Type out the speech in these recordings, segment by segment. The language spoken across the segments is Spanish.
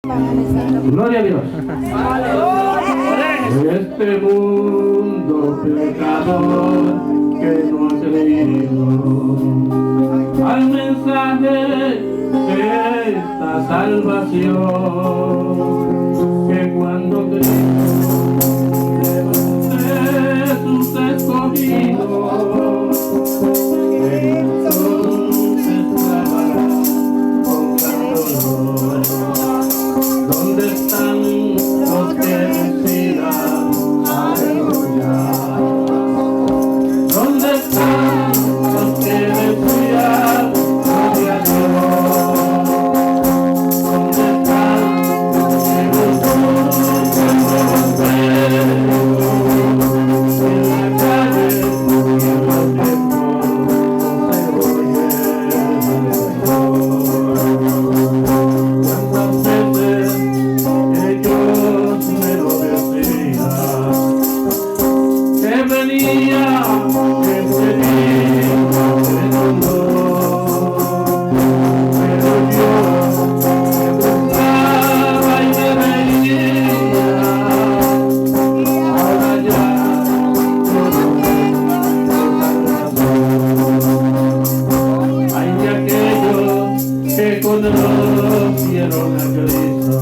Gloria a Dios. Este mundo pecador que no ha creído al mensaje de esta salvación, que cuando Cristo levante sus escogidos, entonces clamará con gran dolor. ¿Dónde están los que decidan? Aleluya. ¿Dónde están los que decían? Gloria a Dios. ¿Dónde están los que buscan el nuevo en la calle y en los tiempos se oye cuántas veces ellos me lo decían, que venía ese día de dolor, pero yo me buscaba y me reía. Ahora ya todo es hay de aquellos que conocieron a Cristo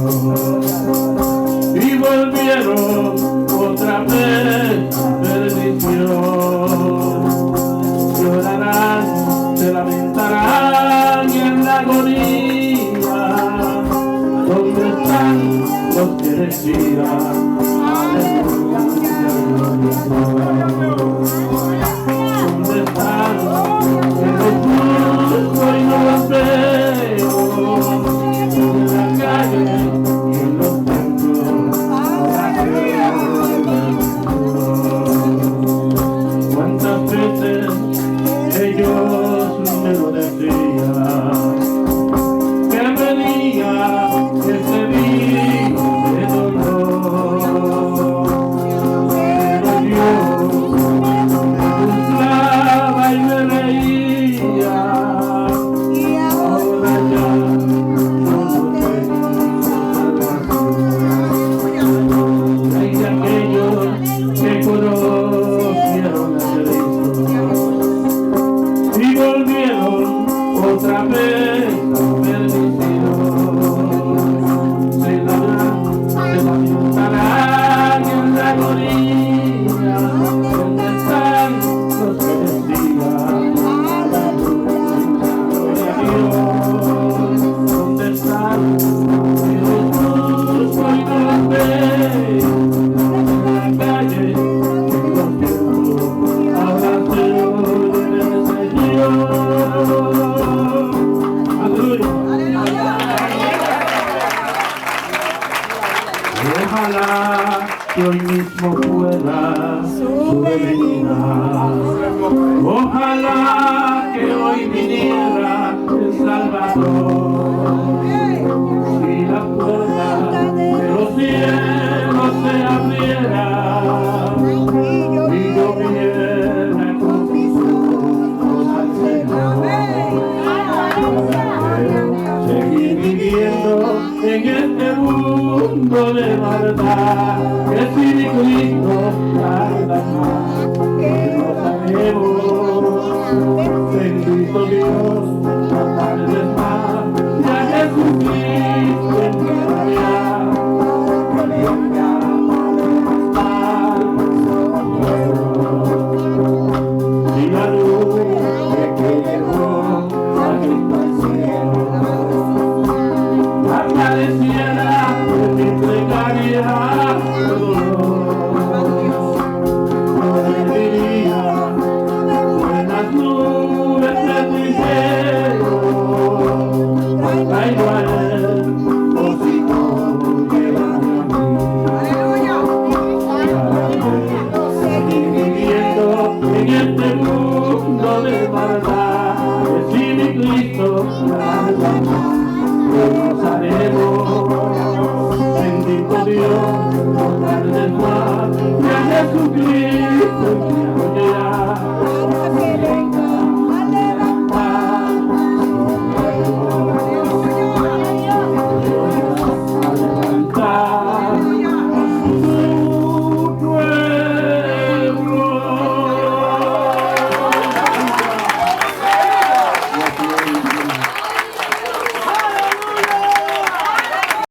y volvieron otra vez a perdición. Llorarán, se lamentarán y en la agonía. ¿Dónde están los que decían? Aleluya, gloria a Dios. ¿Dónde están los que busco y no los veo? En la calle y en los templos. ¿Cuántas veces ellos me lo decían? Que venía ese día de dolor, pero yo me buscaba y me reía. Ahora ya no tengo salvación. Hay de aquellos que conocieron a Cristo y volvieron otra vez a perdición. Se lamentarán en la agonía. ¿Dónde están los que decían? Gloria a Dios. ¿Dónde están los que busco y no los veo? En la calle, en los tiempos, ahora se oye el Señor. Aleluya. Ojalá que hoy mismo fuera su venida. Ojalá que hoy viniera el Salvador. Si la puerta de los cielos se abriera y yo viniera con mis ojos al Señor, para seguir viviendo en este mundo de maldad, que si mi Cristo tarda más, que no sabemos. Bendito Dios, no tardes más, ya Jesucristo en mi vida, gloria a y la luz que llevó a Cristo al cielo apareciera en mi precariedad de dolor. No diría buenas nubes de mi cielo, traigo a él, o si no, llévame a mí. Seguir viviendo en este mundo de maldad, que si mi Cristo tarda más, que nos haremos. Bendito Dios.